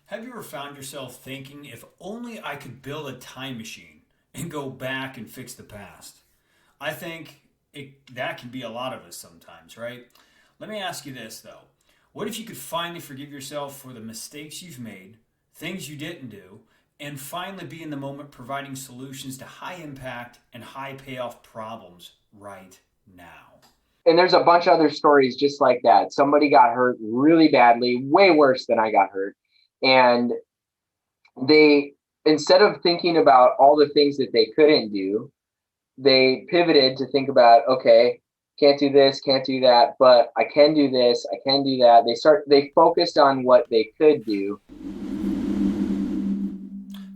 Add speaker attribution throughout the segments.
Speaker 1: Have you ever found yourself thinking, if only I could build a time machine and go back and fix the past? I think that can be a lot of us sometimes, right? Let me ask you this, though. What if you could finally forgive yourself for the mistakes you've made, things you didn't do, and finally be in the moment providing solutions to high impact and high payoff problems right now?
Speaker 2: And there's a bunch of other stories just like that. Somebody got hurt really badly, way worse than I got hurt. And they, instead of thinking about all the things that they couldn't do, they pivoted to think about, okay, can't do this, can't do that, but I can do this, I can do that. They focused on what they could do.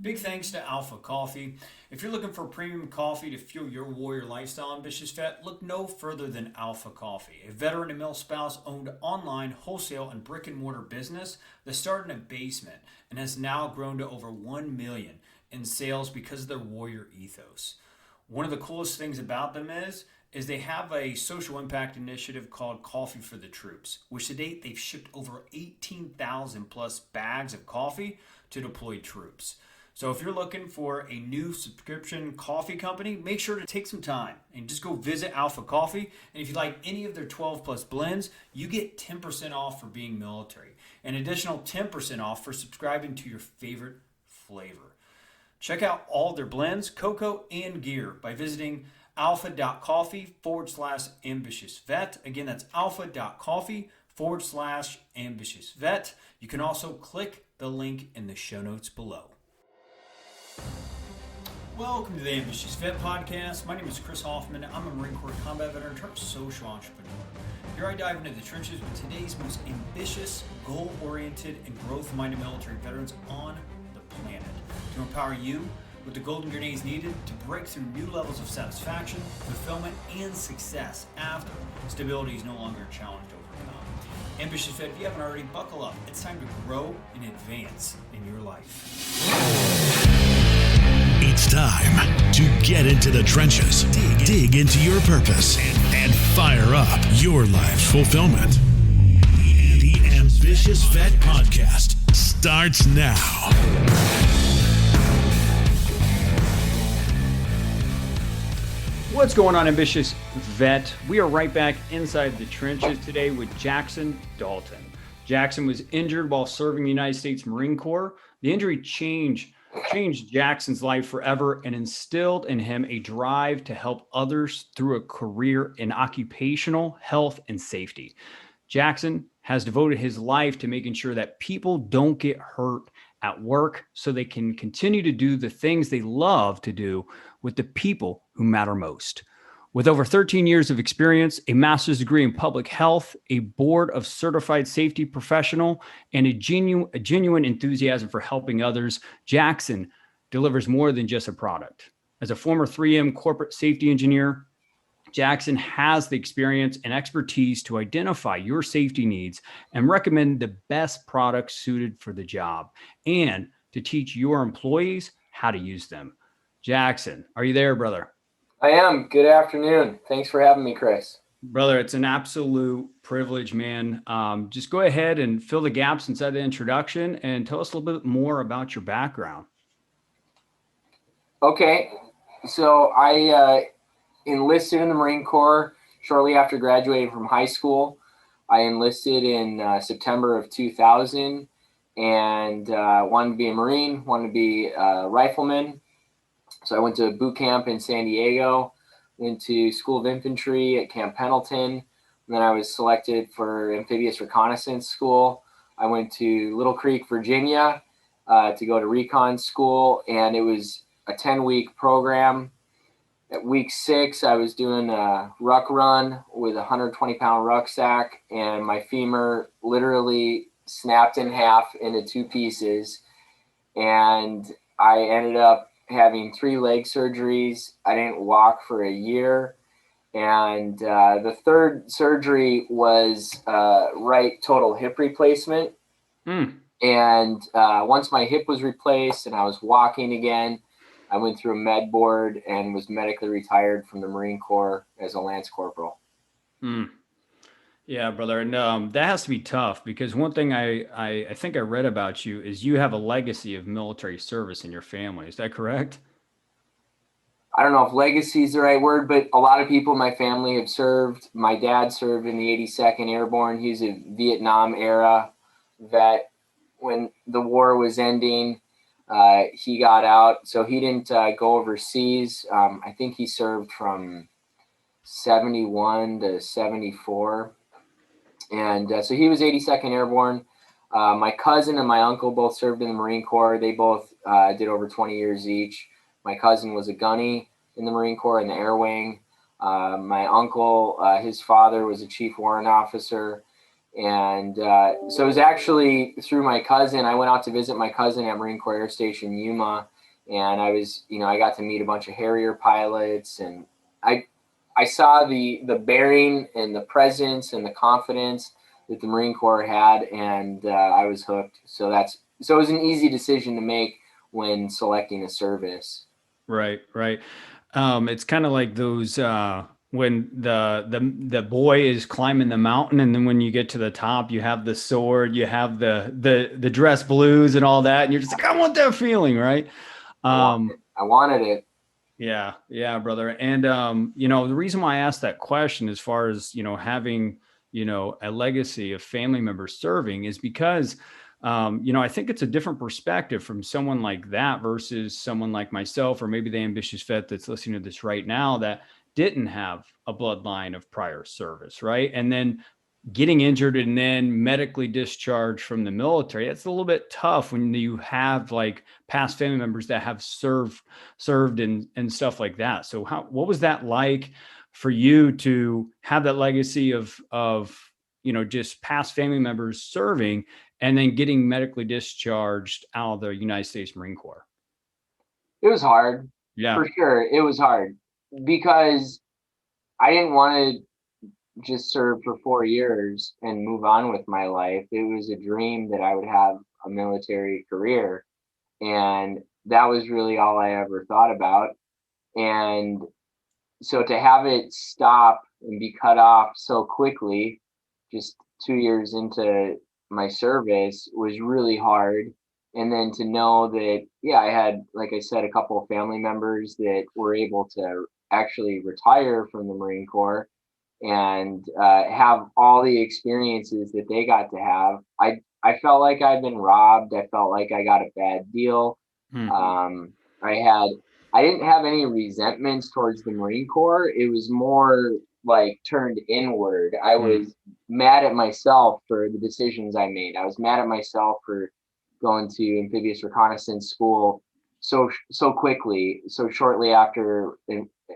Speaker 1: Big thanks to Alpha Coffee. If you're looking for premium coffee to fuel your warrior lifestyle, ambitious vet, look no further than Alpha Coffee, a veteran and milspouse owned online, wholesale, and brick and mortar business that started in a basement and has now grown to over 1 million in sales because of their warrior ethos. One of the coolest things about them is they have a social impact initiative called Coffee for the Troops, which to date they've shipped over 18,000 plus bags of coffee to deployed troops. So if you're looking for a new subscription coffee company, make sure to take some time and just go visit Alpha Coffee. And if you like any of their 12 plus blends, you get 10% off for being military. An additional 10% off for subscribing to your favorite flavor. Check out all their blends, cocoa, and gear by visiting alpha.coffee/ambitious vet. Again, that's alpha.coffee/ambitious vet. You can also click the link in the show notes below. Welcome to the Ambitious Vet Podcast. My name is Chris Hoffman. I'm a Marine Corps combat veteran turned social entrepreneur. Here I dive into the trenches with today's most ambitious, goal-oriented, and growth-minded military veterans on the planet to empower you with the golden grenades needed to break through new levels of satisfaction, fulfillment, and success after stability is no longer a challenge to overcome. Ambitious Vet, if you haven't already, buckle up. It's time to grow and advance in your life.
Speaker 3: It's time to get into the trenches, dig into your purpose, and fire up your life's fulfillment. The Ambitious Vet Podcast starts now.
Speaker 1: What's going on, Ambitious Vet? We are right back inside the trenches today with Jackson Dalton. Jackson was injured while serving the United States Marine Corps. The injury changed Jackson's life forever and instilled in him a drive to help others through a career in occupational health and safety. Jackson has devoted his life to making sure that people don't get hurt at work so they can continue to do the things they love to do with the people who matter most. With over 13 years of experience, a master's degree in public health, a board of certified safety professional, and a genuine enthusiasm for helping others, Jackson delivers more than just a product. As a former 3M corporate safety engineer, Jackson has the experience and expertise to identify your safety needs and recommend the best products suited for the job and to teach your employees how to use them. Jackson, are you there, brother?
Speaker 2: I am. Good afternoon. Thanks for having me, Chris.
Speaker 1: Brother, it's an absolute privilege, man. Just go ahead and fill the gaps inside the introduction and tell us a little bit more about your background.
Speaker 2: Okay. So I enlisted in the Marine Corps shortly after graduating from high school. I enlisted in September of 2000 and wanted to be a Marine, wanted to be a rifleman. So I went to boot camp in San Diego, went to School of Infantry at Camp Pendleton, and then I was selected for Amphibious Reconnaissance School. I went to Little Creek, Virginia to go to recon school, and it was a 10-week program. At week 6, I was doing a ruck run with a 120-pound rucksack, and my femur literally snapped in half into 2 pieces, and I ended up having 3 leg surgeries. I didn't walk for a year. And the third surgery was right total hip replacement. And once my hip was replaced and I was walking again, I went through a med board and was medically retired from the Marine Corps as a Lance Corporal.
Speaker 1: Yeah, brother. And that has to be tough because one thing I think I read about you is you have a legacy of military service in your family. Is that correct?
Speaker 2: I don't know if legacy is the right word, but a lot of people in my family have served. My dad served in the 82nd Airborne. He's a Vietnam era vet. When the war was ending, he got out. So he didn't go overseas. I think he served from 71 to 74. And so he was 82nd Airborne. My cousin and my uncle both served in the Marine Corps. They both did over 20 years each. My cousin was a gunny in the Marine Corps in the Air Wing. My uncle, his father was a chief warrant officer. And so it was actually through my cousin. I went out to visit my cousin at Marine Corps Air Station Yuma. And I got to meet a bunch of Harrier pilots. And I saw the bearing and the presence and the confidence that the Marine Corps had, and I was hooked. So it was an easy decision to make when selecting a service.
Speaker 1: Right, right. It's kind of like those when the boy is climbing the mountain, and then when you get to the top, you have the sword, you have the dress blues and all that, and you're just like, I want that feeling, right? Um,
Speaker 2: I wanted it.
Speaker 1: yeah, yeah, brother. And the reason why I asked that question, as far as having a legacy of family members serving, is because I think it's a different perspective from someone like that versus someone like myself, or maybe the ambitious vet that's listening to this right now that didn't have a bloodline of prior service, right? And then getting injured and then medically discharged from the military. It's a little bit tough when you have like past family members that have served and stuff like that. So what was that like for you to have that legacy of just past family members serving and then getting medically discharged out of the United States Marine Corps?
Speaker 2: It was hard,
Speaker 1: Yeah.
Speaker 2: for sure. It was hard because I didn't want to just serve for 4 years and move on with my life. It was a dream that I would have a military career. And that was really all I ever thought about. And so to have it stop and be cut off so quickly, just 2 years into my service, was really hard. And then to know that, yeah, I had, like I said, a couple of family members that were able to actually retire from the Marine Corps and have all the experiences that they got to have. I felt like I'd been robbed. I felt like I got a bad deal.
Speaker 1: Hmm.
Speaker 2: Um, I didn't have any resentments towards the Marine Corps. It was more like turned inward. I
Speaker 1: Hmm.
Speaker 2: was mad at myself for the decisions I made. I was mad at myself for going to amphibious reconnaissance school so quickly, so shortly after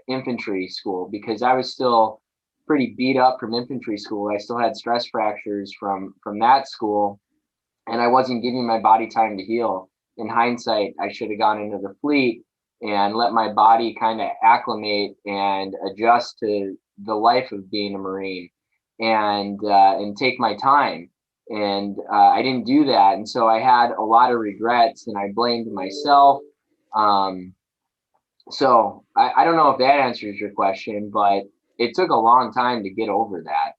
Speaker 2: infantry school, because I was still pretty beat up from infantry school. I still had stress fractures from that school, and I wasn't giving my body time to heal. In hindsight, I should have gone into the fleet and let my body kind of acclimate and adjust to the life of being a Marine, and take my time. And I didn't do that, and so I had a lot of regrets, and I blamed myself. Um, so I don't know if that answers your question, but it took a long time to get over that.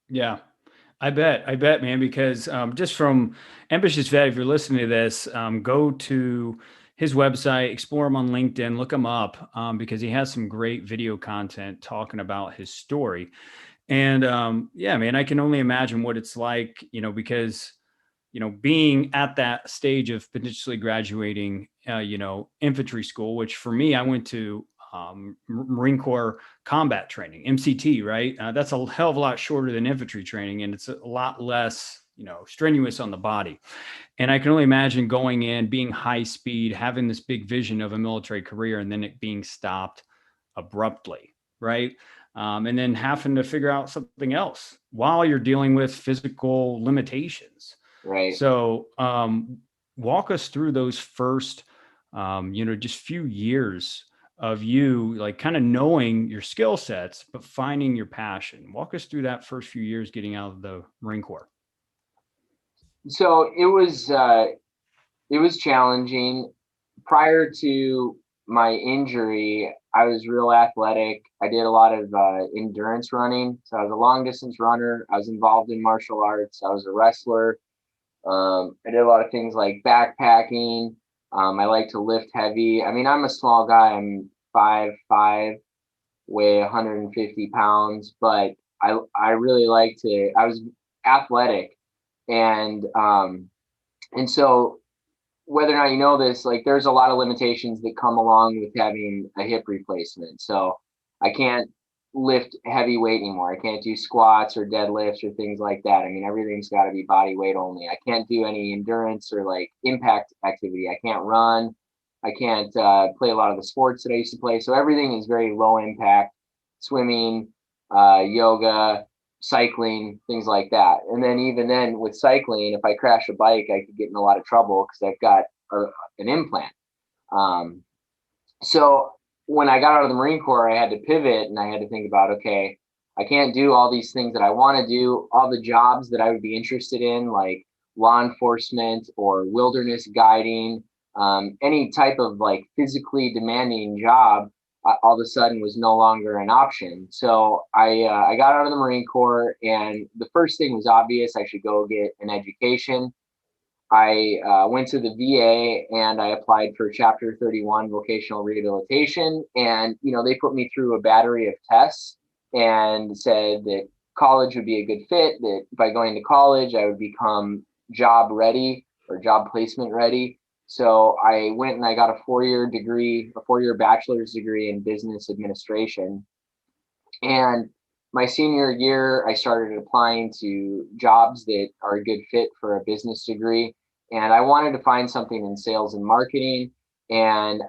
Speaker 1: Yeah. I bet, man, because just from Ambitious Vet, if you're listening to this, go to his website, explore him on LinkedIn, look him up, because he has some great video content talking about his story. And yeah, man, I can only imagine what it's like, because, being at that stage of potentially graduating, infantry school, which for me, I went to Marine Corps combat training, MCT, right? That's a hell of a lot shorter than infantry training, and it's a lot less, strenuous on the body. And I can only imagine going in, being high speed, having this big vision of a military career, and then it being stopped abruptly, right? And then having to figure out something else while you're dealing with physical limitations.
Speaker 2: Right.
Speaker 1: So, walk us through those first, just few years of you, like kind of knowing your skill sets, but finding your passion. Walk us through that first few years getting out of the Marine Corps.
Speaker 2: So it was challenging. Prior to my injury, I was real athletic. I did a lot of endurance running. So I was a long distance runner. I was involved in martial arts. I was a wrestler. I did a lot of things like backpacking. I like to lift heavy. I mean, I'm a small guy. I'm 5'5", weigh 150 pounds, but I really like to. I was athletic, and so whether or not you know this, like there's a lot of limitations that come along with having a hip replacement. So I can't lift heavy weight anymore. I can't do squats or deadlifts or things like that. I mean, everything's got to be body weight only. I can't do any endurance or like impact activity. I can't run. I can't play a lot of the sports that I used to play. So everything is very low impact, swimming, yoga, cycling, things like that. And then even then with cycling, if I crash a bike, I could get in a lot of trouble because I've got an implant. So when I got out of the Marine Corps, I had to pivot and I had to think about, okay, I can't do all these things that I want to do, all the jobs that I would be interested in, like law enforcement or wilderness guiding, any type of like physically demanding job, all of a sudden was no longer an option. So I got out of the Marine Corps, and the first thing was obvious. I should go get an education. I went to the VA and I applied for Chapter 31 vocational rehabilitation. And, they put me through a battery of tests and said that college would be a good fit, that by going to college, I would become job ready or job placement ready. So I went and I got a 4-year degree, a 4-year bachelor's degree in business administration. And my senior year, I started applying to jobs that are a good fit for a business degree. And I wanted to find something in sales and marketing. And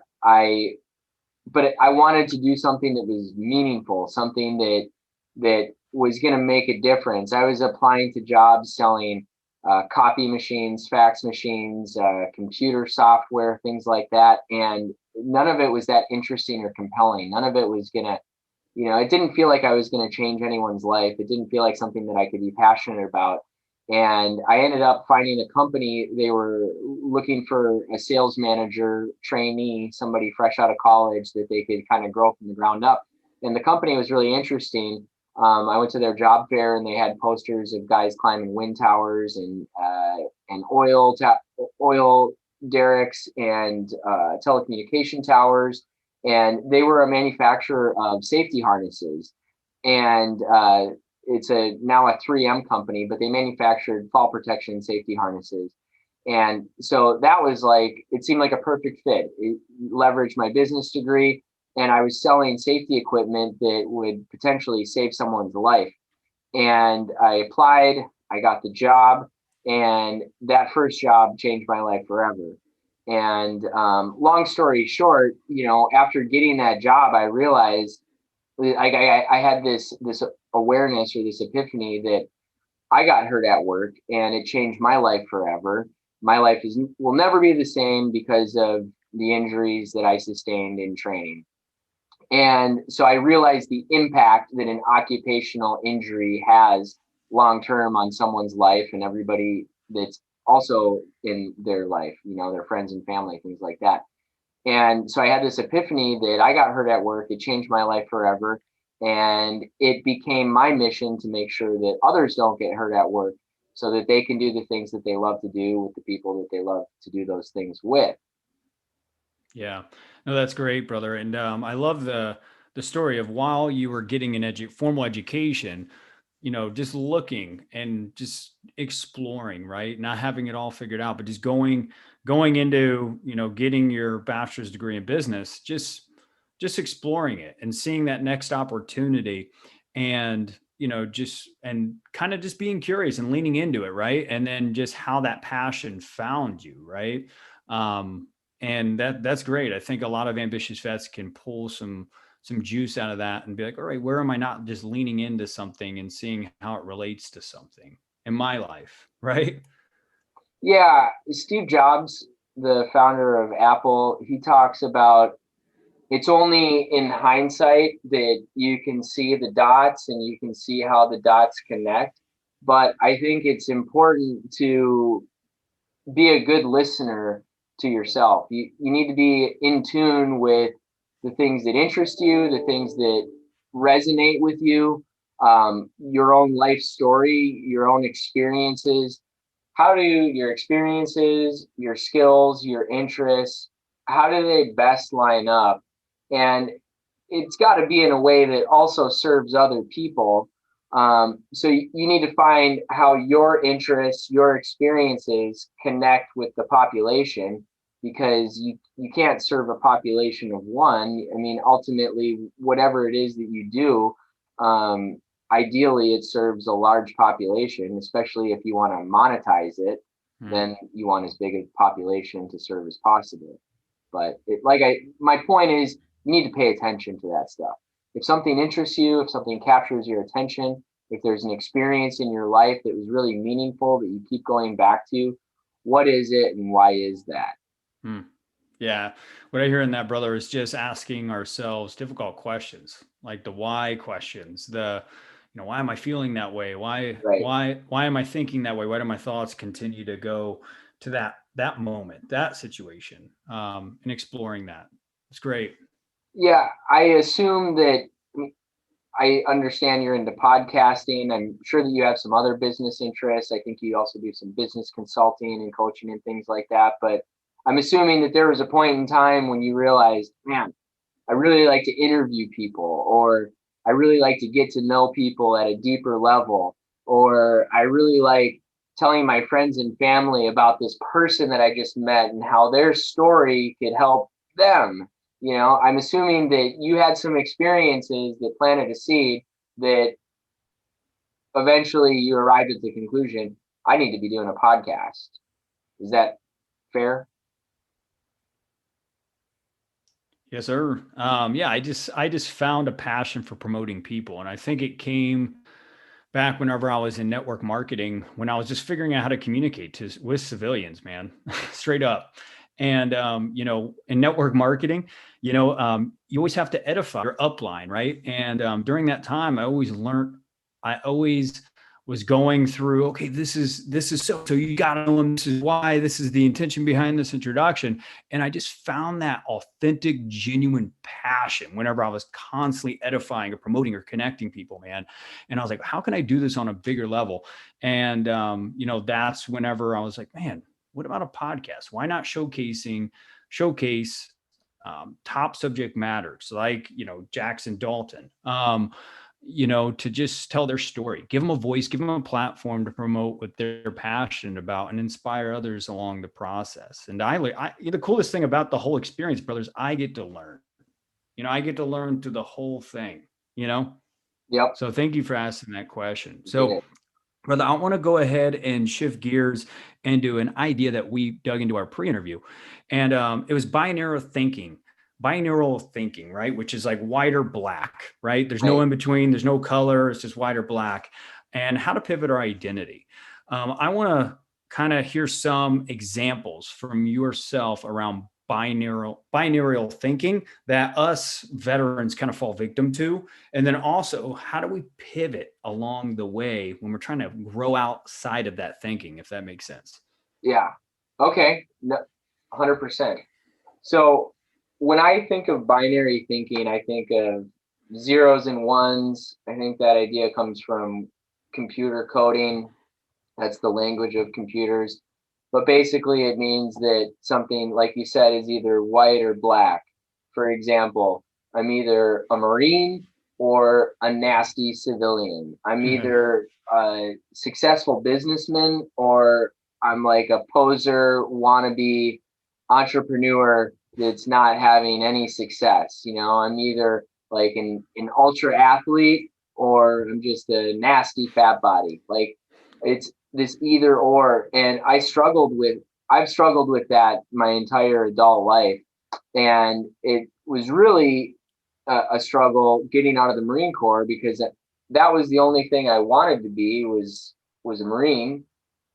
Speaker 2: but I wanted to do something that was meaningful, something that was going to make a difference. I was applying to jobs selling copy machines, fax machines, computer software, things like that. And none of it was that interesting or compelling. None of it was going to, it didn't feel like I was going to change anyone's life. It didn't feel like something that I could be passionate about. And I ended up finding a company. They were looking for a sales manager trainee, somebody fresh out of college that they could kind of grow from the ground up. And the company was really interesting. I went to their job fair and they had posters of guys climbing wind towers and oil derricks and telecommunication towers. And they were a manufacturer of safety harnesses. And it's now a 3M company, but they manufactured fall protection safety harnesses. And so that was it seemed like a perfect fit. It leveraged my business degree, and I was selling safety equipment that would potentially save someone's life. And I applied, I got the job, and that first job changed my life forever. And long story short, after getting that job, I realized I had this awareness or this epiphany that I got hurt at work, and it changed my life forever. My life will never be the same because of the injuries that I sustained in training. And so I realized the impact that an occupational injury has long term on someone's life and everybody that's also in their life, their friends and family, things like that. And so I had this epiphany that I got hurt at work. It changed my life forever. And it became my mission to make sure that others don't get hurt at work so that they can do the things that they love to do with the people that they love to do those things with.
Speaker 1: Yeah, no, that's great, brother. And I love the story of while you were getting an formal education, just looking and just exploring, right? Not having it all figured out, but just going into, getting your bachelor's degree in business, just exploring it and seeing that next opportunity and, and kind of just being curious and leaning into it. Right. And then just how that passion found you. Right. And that's great. I think a lot of ambitious vets can pull some juice out of that and be like, all right, where am I not just leaning into something and seeing how it relates to something in my life, right?
Speaker 2: Yeah, Steve Jobs, the founder of Apple, he talks about it's only in hindsight that you can see the dots and you can see how the dots connect. But I think it's important to be a good listener to yourself. You need to be in tune with the things that interest you, the things that resonate with you, your own life story, your own experiences. How do your experiences, your skills, your interests, how do they best line up? And it's got to be in a way that also serves other people. So you need to find how your interests, your experiences connect with the population, because you can't serve a population of one. I mean, ultimately, whatever it is that you do, ideally it serves a large population, especially if you want to monetize it, then you want as big a population to serve as possible. But my point is, you need to pay attention to that stuff. If something interests you, if something captures your attention, if there's an experience in your life that was really meaningful that you keep going back to, what is it and why is that?
Speaker 1: Yeah. What I hear in that, brother, is just asking ourselves difficult questions, like the why questions, why am I feeling that way?
Speaker 2: Right.
Speaker 1: Why am I thinking that way? Why do my thoughts continue to go to that moment, that situation, and exploring that? It's great.
Speaker 2: Yeah, I assume that I understand you're into podcasting. I'm sure that you have some other business interests. I think you also do some business consulting and coaching and things like that. But I'm assuming that there was a point in time when you realized, man, I really like to interview people, or I really like to get to know people at a deeper level, or I really like telling my friends and family about this person that I just met and how their story could help them. I'm assuming that you had some experiences that planted a seed that eventually you arrived at the conclusion, I need to be doing a podcast. Is that fair?
Speaker 1: Yes, sir. Yeah, I just found a passion for promoting people, and I think it came back whenever I was in network marketing, when I was just figuring out how to communicate with civilians, man, straight up. And in network marketing, you always have to edify your upline, right? And during that time, I always was going through, okay, this is so you got to know them, this is why, this is the intention behind this introduction. And I just found that authentic, genuine passion whenever I was constantly edifying or promoting or connecting people, man. And I was like, how can I do this on a bigger level? And that's whenever I was like, man, what about a podcast? Why not showcase top subject matters like, Jackson, Dalton, to just tell their story, give them a voice, give them a platform to promote what they're passionate about and inspire others along the process. And the coolest thing about the whole experience, brothers, I get to learn, I get to learn through the whole thing,
Speaker 2: Yep.
Speaker 1: So thank you for asking that question. So, brother, I want to go ahead and shift gears into an idea that we dug into our pre-interview. And it was binaural thinking, right? Which is like white or black, right? There's no in between, there's no color, it's just white or black. And how to pivot our identity. I want to kind of hear some examples from yourself around binaural thinking that us veterans kind of fall victim to. And then also, how do we pivot along the way when we're trying to grow outside of that thinking, if that makes sense?
Speaker 2: Yeah. Okay. No, 100%. So when I think of binary thinking, I think of zeros and ones. I think that idea comes from computer coding. That's the language of computers. But basically, it means that something, like you said, is either white or black. For example, I'm either a Marine or a nasty civilian. I'm either a successful businessman or I'm like a poser, wannabe entrepreneur that's not having any success. I'm either like an ultra athlete or I'm just a nasty fat body. Like, it's this either or. And I've struggled with that my entire adult life. And it was really a struggle getting out of the Marine Corps, because that was the only thing I wanted to be was a Marine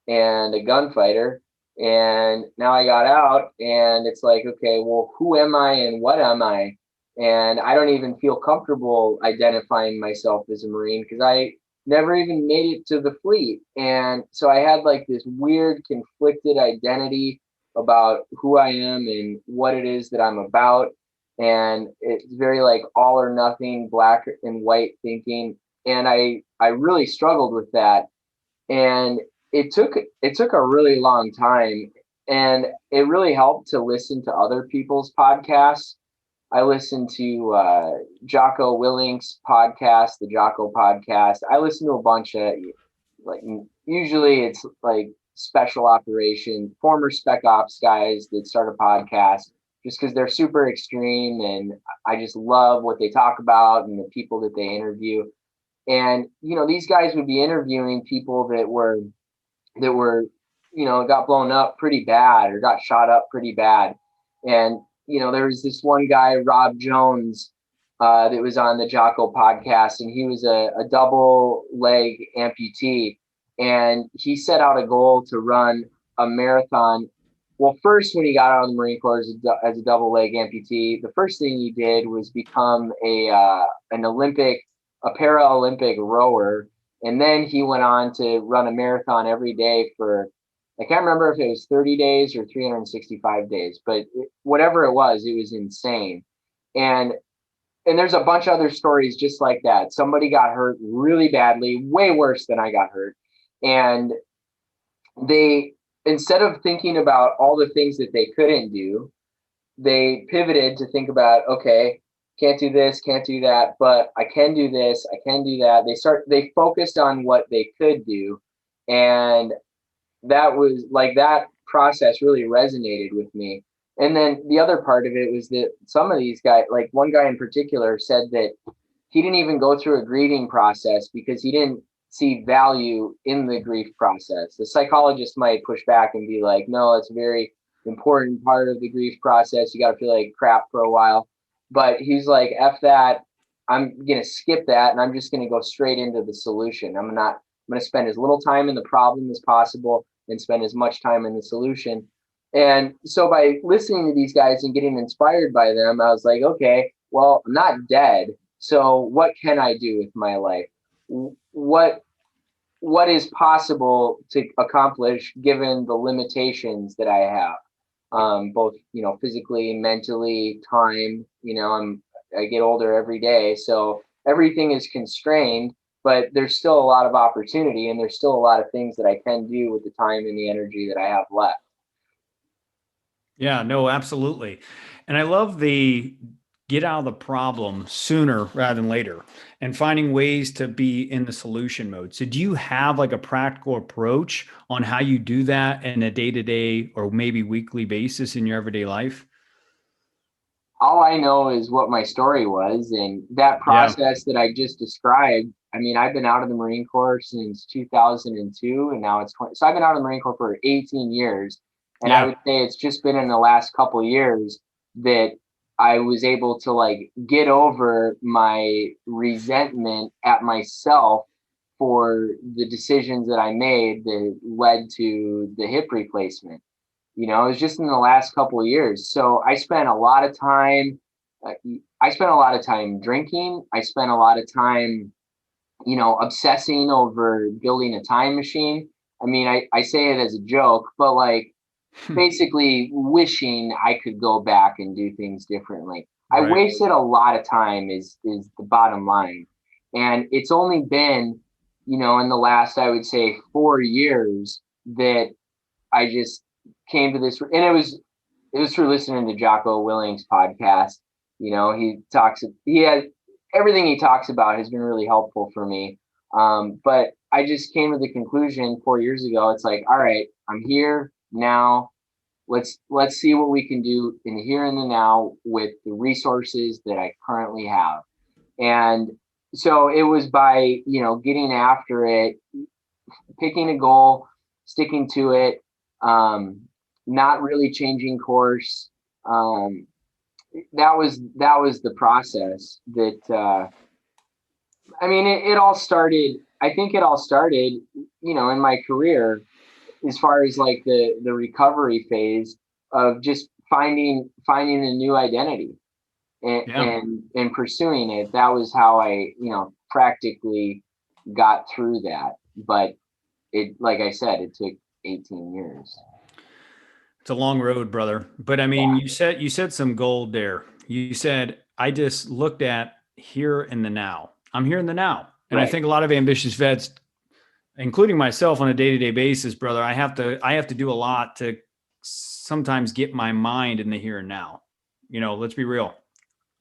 Speaker 2: and a gunfighter. And now I got out and it's like, okay, well, who am I and what am I? And I don't even feel comfortable identifying myself as a Marine because I never even made it to the fleet. And so I had like this weird conflicted identity about who I am and what it is that I'm about. and it's very like all or nothing, black and white thinking. And I really struggled with that. And it took a really long time, and it really helped to listen to other people's podcasts. I listened to Jocko Willink's podcast, the Jocko podcast. I listen to a bunch of, like, usually it's like special operations, former spec ops guys that start a podcast just because they're super extreme, and I just love what they talk about and the people that they interview. And these guys would be interviewing people that were got blown up pretty bad or got shot up pretty bad. And there was this one guy, Rob Jones, that was on the Jocko podcast, and he was a double leg amputee, and he set out a goal to run a marathon. Well, first, when he got out of the Marine Corps as a double leg amputee, the first thing he did was become a Paralympic rower. And then he went on to run a marathon every day for, I can't remember if it was 30 days or 365 days, but whatever it was insane. And there's a bunch of other stories just like that. Somebody got hurt really badly, way worse than I got hurt. And they, instead of thinking about all the things that they couldn't do, they pivoted to think about, okay, can't do this, can't do that, but I can do this, I can do that. They focused on what they could do. And that was like, that process really resonated with me. And then the other part of it was that some of these guys, like one guy in particular, said that he didn't even go through a grieving process because he didn't see value in the grief process. The psychologist might push back and be like, no, it's a very important part of the grief process. You got to feel like crap for a while. But he's like, F that. I'm going to skip that, and I'm just going to go straight into the solution. I'm going to spend as little time in the problem as possible and spend as much time in the solution. And so by listening to these guys and getting inspired by them, I was like, okay, well, I'm not dead. So what can I do with my life? What is possible to accomplish given the limitations that I have? Both, physically, mentally, time, I get older every day. So everything is constrained, but there's still a lot of opportunity, and there's still a lot of things that I can do with the time and the energy that I have left.
Speaker 1: Yeah, no, absolutely. And I love the get out of the problem sooner rather than later and finding ways to be in the solution mode. So do you have like a practical approach on how you do that in a day-to-day or maybe weekly basis in your everyday life?
Speaker 2: All I know is what my story was, and that process that I just described. I mean, I've been out of the Marine Corps since 2002, and now it's 20. So I've been out of the Marine Corps for 18 years. And I would say it's just been in the last couple of years that I was able to like get over my resentment at myself for the decisions that I made that led to the hip replacement. It was just in the last couple of years. So I spent a lot of time. I spent a lot of time drinking. I spent a lot of time, obsessing over building a time machine. I mean, I say it as a joke, but like, basically wishing I could go back and do things differently. Right. I wasted a lot of time is the bottom line. And it's only been, in the last, I would say 4 years that I just came to this, and it was through listening to Jocko Willink's podcast. He has everything he talks about has been really helpful for me. But I just came to the conclusion 4 years ago. It's like, all right, I'm here now. Let's see what we can do in the here and the now with the resources that I currently have. And so it was by, getting after it, picking a goal, sticking to it, not really changing course. That was the process that, it all started, I think it all started, in my career, as far as like the recovery phase of just finding a new identity and pursuing it. That was how I, practically got through that. But it, like I said, it took 18 years.
Speaker 1: It's a long road, brother. But I mean, you said some gold there. You said, I just looked at here in the now. I'm here in the now. And I
Speaker 2: Right.
Speaker 1: think a lot of ambitious vets, including myself on a day-to-day basis, brother, I have to do a lot to sometimes get my mind in the here and now. Let's be real.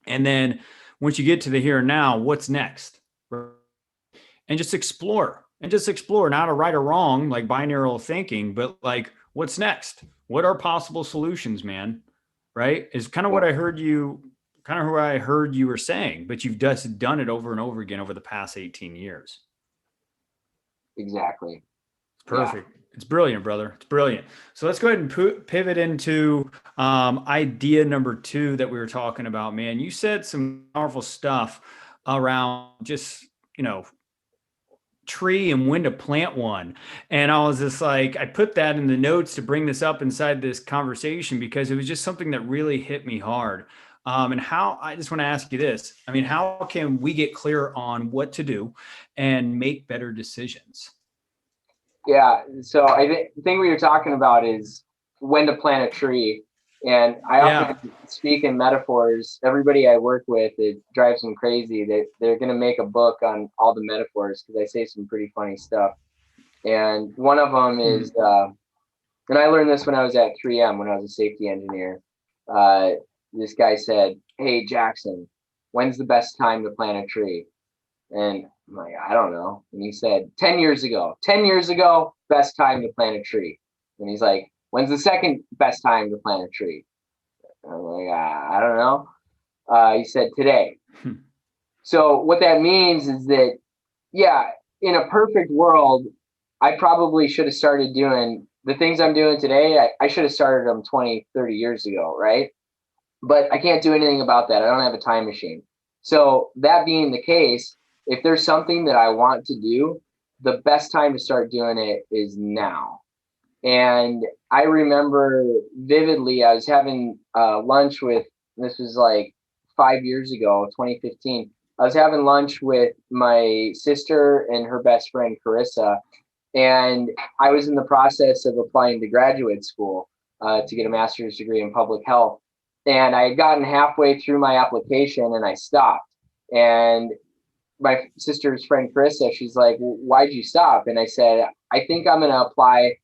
Speaker 1: And then once you get to the here and now, what's next? And just explore, not a right or wrong, like binary thinking, but like, what's next? What are possible solutions, man? Right? Is kind of what I heard you were saying, but you've just done it over and over again over the past 18 years.
Speaker 2: Exactly.
Speaker 1: It's perfect. Yeah. It's brilliant, brother. It's brilliant. So let's go ahead and pivot into idea number 2 that we were talking about, man. You said some powerful stuff around just, tree and when to plant one. And I was just like, I put that in the notes to bring this up inside this conversation because it was just something that really hit me hard. And how, I just want to ask you this. I mean, how can we get clear on what to do and make better decisions?
Speaker 2: Yeah. So I think what you're talking about is when to plant a tree. And I often speak in metaphors. Everybody I work with, it drives them crazy. They're going to make a book on all the metaphors because I say some pretty funny stuff. And one of them is, and I learned this when I was at 3M, when I was a safety engineer. This guy said, "Hey, Jackson, when's the best time to plant a tree?" And I'm like, "I don't know." And he said, 10 years ago. 10 years ago, best time to plant a tree. And he's like, "When's the second best time to plant a tree?" I'm like, "I don't know." He said, "Today." So what that means is that, yeah, in a perfect world, I probably should have started doing the things I'm doing today. I should have started them 20, 30 years ago, right? But I can't do anything about that. I don't have a time machine. So that being the case, if there's something that I want to do, the best time to start doing it is now. And I remember vividly, I was having lunch with, this was like 5 years ago, 2015. I was having lunch with my sister and her best friend, Carissa. And I was in the process of applying to graduate school to get a master's degree in public health. And I had gotten halfway through my application and I stopped. And my sister's friend, Carissa, she's like, "Well, why'd you stop?" And I said, "I think I'm going to apply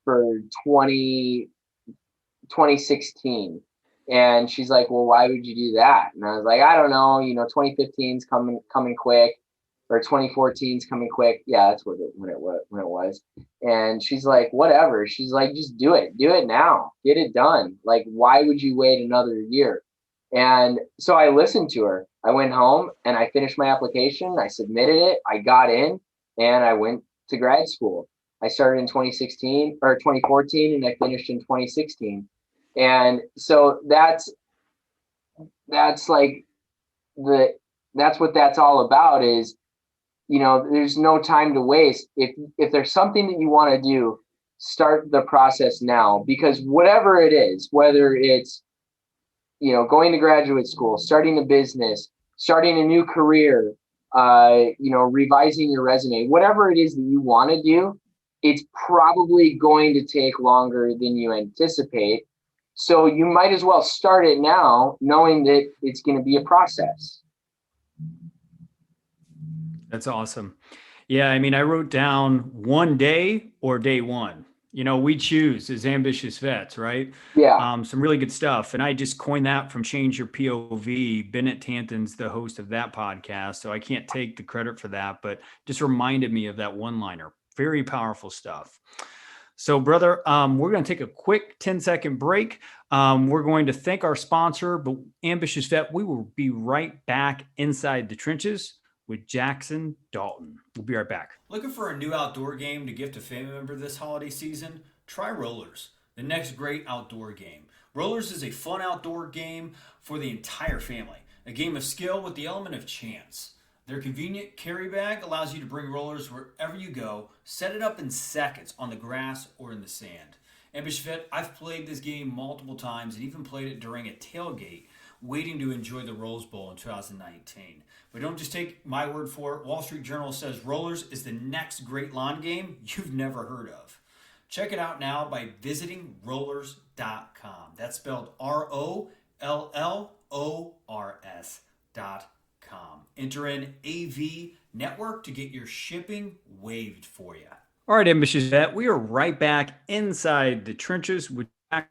Speaker 2: for 2016. And she's like, "Well, why would you do that?" And I was like, "I don't know, 2015's coming quick, or 2014's coming quick." Yeah, that's when it was. And she's like, "Whatever." She's like, "Just do it now, get it done. Like, why would you wait another year?" And so I listened to her. I went home and I finished my application. I submitted it. I got in and I went to grad school. I started in 2016 or 2014 and I finished in 2016. And so that's like that's what that's all about is, there's no time to waste. If there's something that you want to do, start the process now, because whatever it is, whether it's, going to graduate school, starting a business, starting a new career, revising your resume, whatever it is that you want to do, it's probably going to take longer than you anticipate. So you might as well start it now, knowing that it's going to be a process.
Speaker 1: That's awesome. Yeah. I mean, I wrote down one day or day one. We choose as ambitious vets, right?
Speaker 2: Yeah.
Speaker 1: Some really good stuff. And I just coined that from Change Your POV. Bennett Tanton's the host of that podcast. So I can't take the credit for that, but just reminded me of that one-liner. Very powerful stuff. So, brother, we're going to take a quick 10-second break. We're going to thank our sponsor, but Ambitious Vet. We will be right back inside the trenches with Jackson Dalton. We'll be right back.
Speaker 4: Looking for a new outdoor game to gift a family member this holiday season? Try Rollers, the next great outdoor game. Rollers is a fun outdoor game for the entire family, a game of skill with the element of chance. Their convenient carry bag allows you to bring rollers wherever you go, set it up in seconds on the grass or in the sand. Ambitious Vet, I've played this game multiple times and even played it during a tailgate waiting to enjoy the Rose Bowl in 2019. But don't just take my word for it. Wall Street Journal says Rollers is the next great lawn game you've never heard of. Check it out now by visiting rollers.com. That's spelled ROLLERS.com. LLORS.com. Enter in AV Network to get your shipping waived for you.
Speaker 1: All right, Ambitious Vet, we are right back inside the trenches with Jack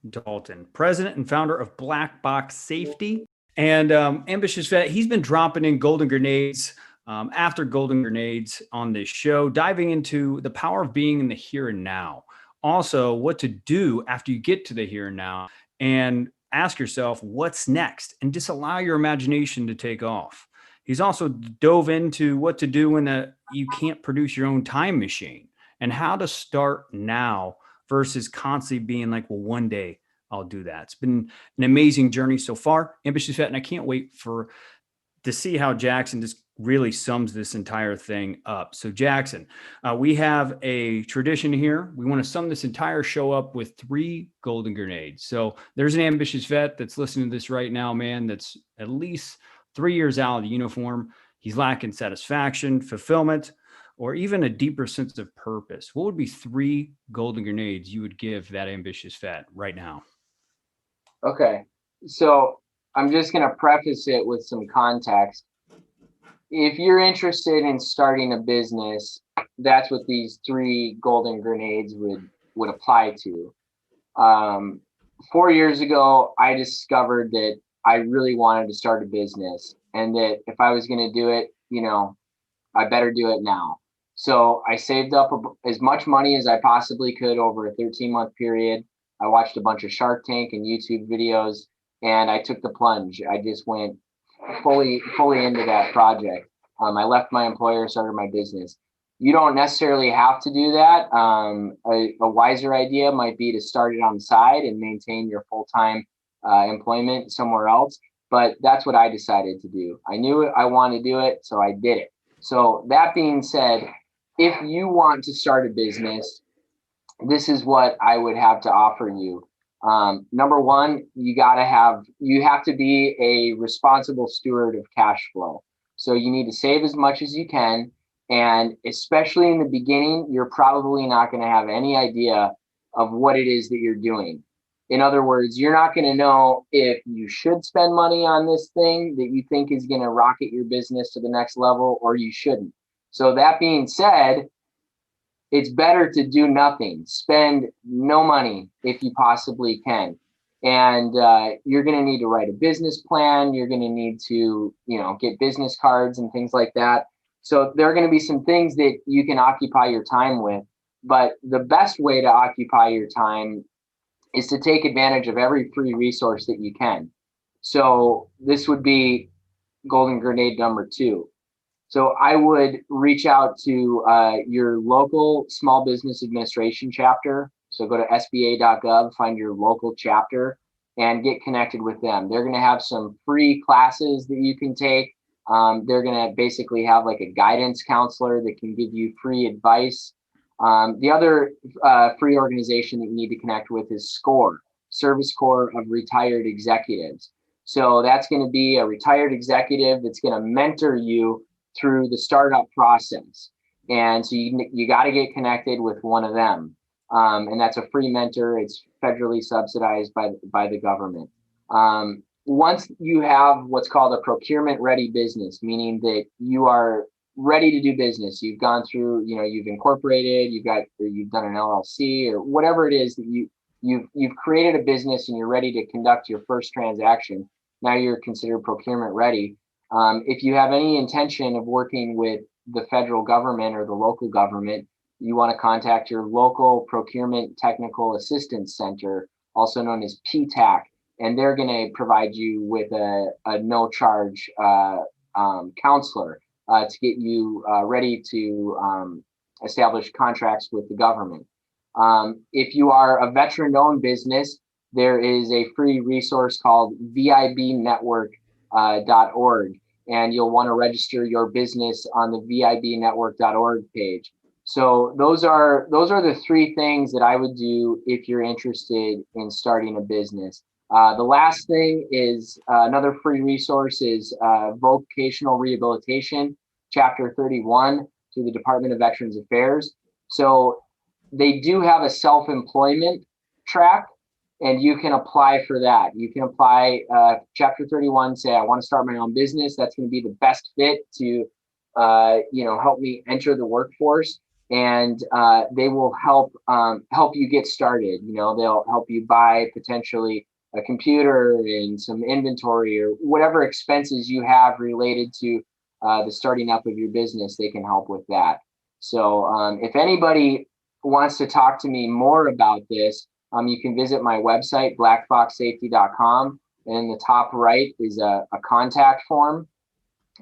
Speaker 1: Dalton, president and founder of Black Box Safety. And Ambitious Vet, he's been dropping in golden grenades after golden grenades on this show, diving into the power of being in the here and now. Also, what to do after you get to the here and now, and ask yourself what's next, and just allow your imagination to take off. He's also dove into what to do when you can't produce your own time machine, and how to start now versus constantly being like, well, one day I'll do that. It's been an amazing journey so far, Ambitious Vet, and I can't wait to see how Jackson just really sums this entire thing up. So Jackson, we have a tradition here. We want to sum this entire show up with 3 golden grenades. So there's an Ambitious Vet that's listening to this right now, man, that's at least 3 years out of the uniform. He's lacking satisfaction, fulfillment, or even a deeper sense of purpose. What would be 3 golden grenades you would give that Ambitious Vet right now?
Speaker 2: Okay, so I'm just going to preface it with some context. If you're interested in starting a business, that's what these 3 golden grenades would apply to. 4 years ago, I discovered that I really wanted to start a business, and that if I was going to do it, I better do it now. So I saved up as much money as I possibly could over a 13-month period. I watched a bunch of Shark Tank and YouTube videos, and I took the plunge. I just went fully into that project. I left my employer, started my business. You don't necessarily have to do that. A wiser idea might be to start it on the side and maintain your full-time employment somewhere else. But that's what I decided to do. I knew I wanted to do it, so I did it. So that being said, if you want to start a business, this is what I would have to offer you. Number one, you have to be a responsible steward of cash flow. So you need to save as much as you can. And especially in the beginning, you're probably not going to have any idea of what it is that you're doing. In other words, you're not going to know if you should spend money on this thing that you think is going to rocket your business to the next level, or you shouldn't. So that being said, it's better to do nothing. Spend no money if you possibly can. And you're going to need to write a business plan. You're going to need to, get business cards and things like that. So there are going to be some things that you can occupy your time with. But the best way to occupy your time is to take advantage of every free resource that you can. So this would be golden grenade number 2. So I would reach out to your local small business administration chapter. So go to sba.gov, find your local chapter, and get connected with them. They're going to have some free classes that you can take. They're going to basically have like a guidance counselor that can give you free advice. The other free organization that you need to connect with is SCORE, Service Corps of Retired Executives. So that's going to be a retired executive that's going to mentor you through the startup process. And so you got to get connected with one of them. And that's a free mentor. It's federally subsidized by the government. Once you have what's called a procurement ready business, meaning that you are ready to do business, you've gone through, you've incorporated, you've done an LLC or whatever it is that you've created a business and you're ready to conduct your first transaction. Now you're considered procurement ready. If you have any intention of working with the federal government or the local government, you want to contact your local Procurement Technical Assistance Center, also known as PTAC, and they're going to provide you with a no-charge counselor to get you ready to establish contracts with the government. If you are a veteran-owned business, there is a free resource called VIBnetwork.org. And you'll want to register your business on the VIBnetwork.org page. So those are the 3 things that I would do if you're interested in starting a business. The last thing is another free resource is vocational rehabilitation, Chapter 31 through the Department of Veterans Affairs. So they do have a self-employment track, and you can apply for that. You can apply Chapter 31, say, I want to start my own business. That's going to be the best fit to, help me enter the workforce. And they will help you get started. They'll help you buy potentially a computer and some inventory or whatever expenses you have related to the starting up of your business. They can help with that. So if anybody wants to talk to me more about this, you can visit my website, blackboxsafety.com. And in the top right is a contact form.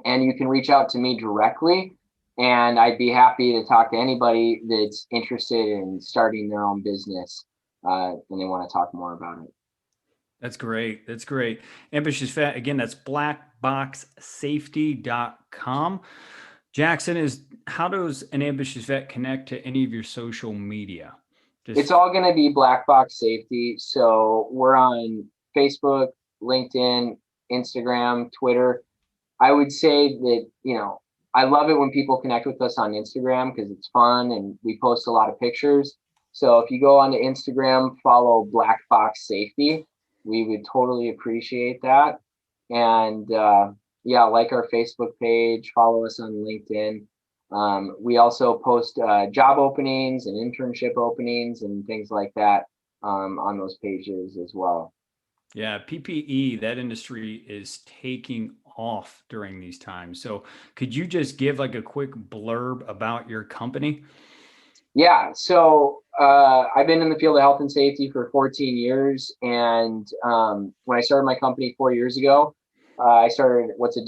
Speaker 2: And you can reach out to me directly. And I'd be happy to talk to anybody that's interested in starting their own business and they want to talk more about it.
Speaker 1: That's great. That's great. Ambitious Vet, again, that's blackboxsafety.com. Jackson, how does an Ambitious Vet connect to any of your social media?
Speaker 2: It's all going to be Black Box Safety. So we're on Facebook, LinkedIn, Instagram, Twitter. I would say that, I love it when people connect with us on Instagram because it's fun and we post a lot of pictures. So if you go onto Instagram, follow Black Box Safety, we would totally appreciate that. And like our Facebook page, follow us on LinkedIn. We also post job openings and internship openings and things like that on those pages as well.
Speaker 1: Yeah, PPE, that industry is taking off during these times. So could you just give like a quick blurb about your company?
Speaker 2: Yeah, so I've been in the field of health and safety for 14 years. And when I started my company 4 years ago, I started what's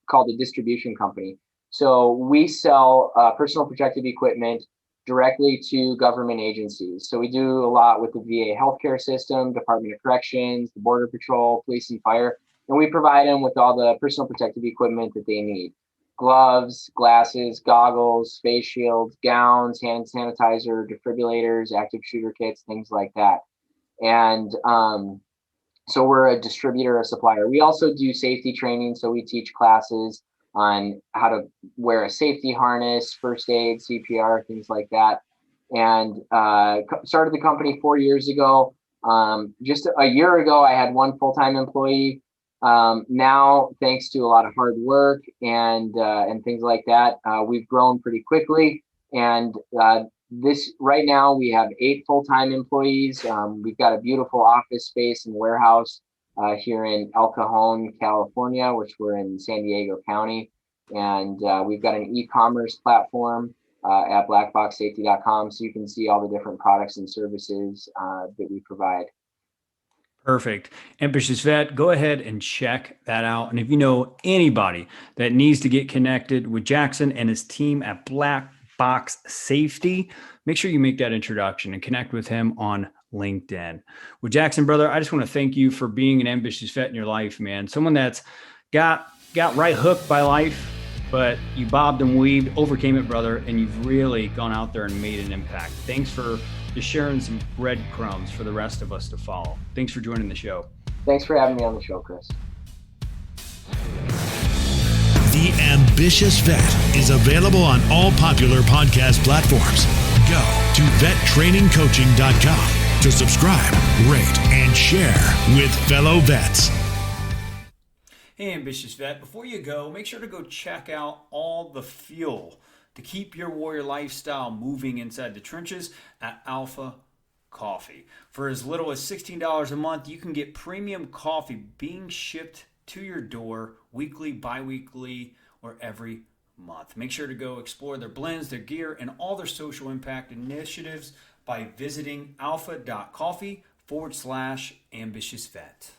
Speaker 2: called a distribution company. So we sell personal protective equipment directly to government agencies. So we do a lot with the VA healthcare system, Department of Corrections, the Border Patrol, police and fire, and we provide them with all the personal protective equipment that they need. Gloves, glasses, goggles, face shields, gowns, hand sanitizer, defibrillators, active shooter kits, things like that. And so we're a distributor, a supplier. We also do safety training. So we teach classes on how to wear a safety harness, first aid, CPR, things like that. And started the company 4 years ago. Just a year ago, I had one full-time employee. Now, thanks to a lot of hard work and things like that, we've grown pretty quickly. And right now we have 8 full-time employees. We've got a beautiful office space and warehouse here in El Cajon, California, which we're in San Diego County. And we've got an e-commerce platform at blackboxsafety.com, so you can see all the different products and services that we provide.
Speaker 1: Perfect. Ambitious Vet, go ahead and check that out. And if you know anybody that needs to get connected with Jackson and his team at Black Box Safety, make sure you make that introduction and connect with him on LinkedIn. Well, Jackson, brother, I just want to thank you for being an ambitious vet in your life, man. Someone that's got right hooked by life, but you bobbed and weaved, overcame it, brother, and you've really gone out there and made an impact. Thanks for just sharing some breadcrumbs for the rest of us to follow. Thanks for joining the show.
Speaker 2: Thanks for having me on the show, Chris.
Speaker 3: The Ambitious Vet is available on all popular podcast platforms. Go to vettrainingcoaching.com to subscribe, rate, and share with fellow vets.
Speaker 4: Hey, Ambitious Vet, before you go, make sure to go check out all the fuel to keep your warrior lifestyle moving inside the trenches at Alpha Coffee. For as little as $16 a month, you can get premium coffee being shipped to your door weekly, bi-weekly, or every month. Make sure to go explore their blends, their gear, and all their social impact initiatives by visiting alpha.coffee/ambitiousvet.